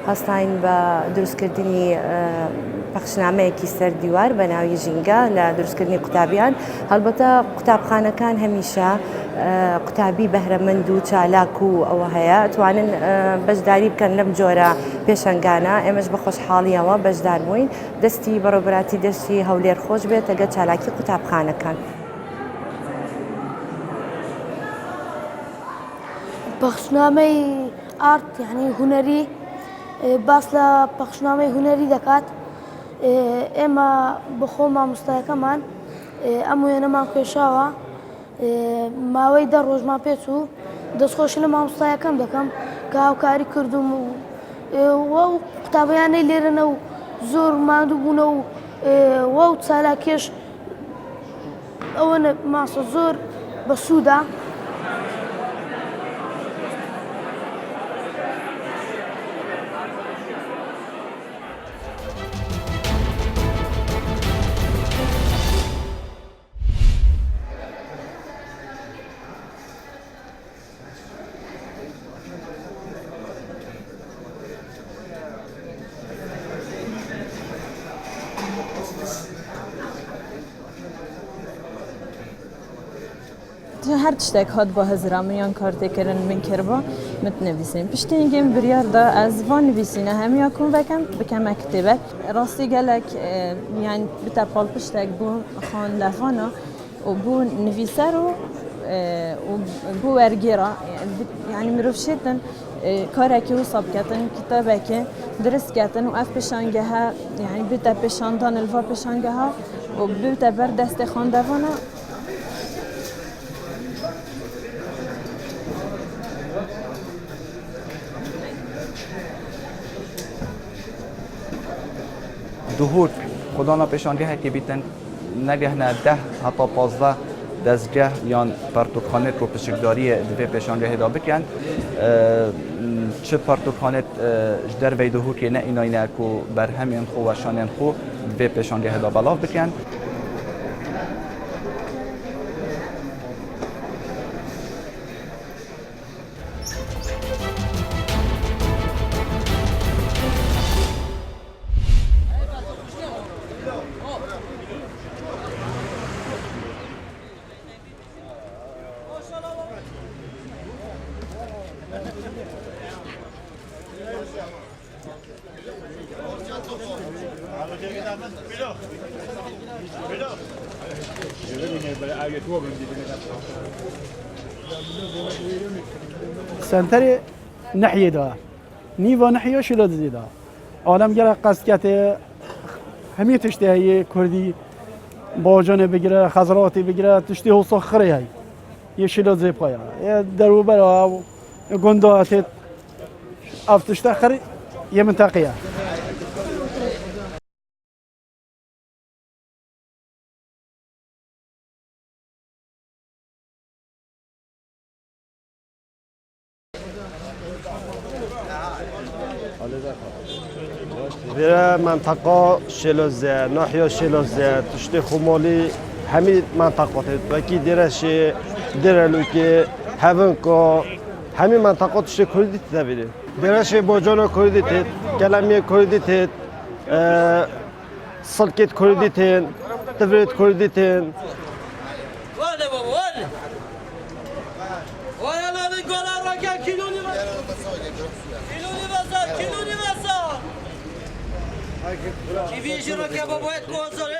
هەستاین بە دروستکردنی پەخشنامەیەکی سەردیوار بە ناوی ژینگە لە دروستکردنی قوتابیان. هەڵبەتە قوتابخانەکان هەمیشە قوتابی بەهرەمەند و چالاک و ئەوە هەیە توانن بەشداری بکەن لەم جۆرە پێشەنگانە. ئێمەش بە خۆشحاڵیەوە بەشدار بووین دەستی بەڕێوەبەراتی دەستی هەولێر خۆش بێت ئەگەر چالاکی قوتابخانەکان. پەخشنامەی ئارت یعنی هونەری باس لە پەخشنامەی هونەری دەکات. ئێمە بەخۆ مامۆستایەکەمان ئەم وێنەمان کێشاوە ماوەی 10 ڕۆژمان پێچوو دەستخۆشی لە مامۆستایەکەم دەکەم کە هاوکاری کردوم و قوتابیانەی لێرەنە و زۆر ماندوو بوونە و چالاکێش ئەوە ماسە زۆر بەسوودا. هر تشتێک هات بە هەزرامەیان کارتێکردن من کردبە متنویسین پشتینگەم بریاردا ئەز van نویسینە هەمیە کۆڤەکەم بکەمە کتێبەک ڕاستی gelek yani bitepal piştek bû xanlevana û bû nivîser û bû wergêra yani mirov şêtin karekî wisa biketin kitêbekê dirist ketin û ev pêşangeha yani bite pêşandan li va pêşangeha û bite ber destê xandevana. دهور خدانا پیشانگه که بیتن نگهنه 10 حتی 15 دستگاه یا پرتوخانه رو پشکداری دوی پیشانگه دا بکن چه پرتوخانه در وی دهور که نه ایناینه که بر همین خو و شانین خو دوی پیشانگه دا بلاف بکن. سنتر ناحية دا نيفا ناحية شلون زيدا عالم جرا قسكته همية تشتهي كردي باجانه بگیره خضراتی بگیره تشتی حوصا خری هی یه شلون زی پایا یه درو برا گندات افتشته خری یه منطقه در منطقه شلوزه ناحیه شلوزه تشتی خمالی همین منطقات وکی درش درلوکی هونکا همین منطقه تشتی کردی تبیده درش باجانا کردی تید کلمی کردی تید سلکت کردی تید تبرید کردی تید واله بابا واله واله لابد گلا را که کیلونی بسا کی بیشی را که بابا ات کوزار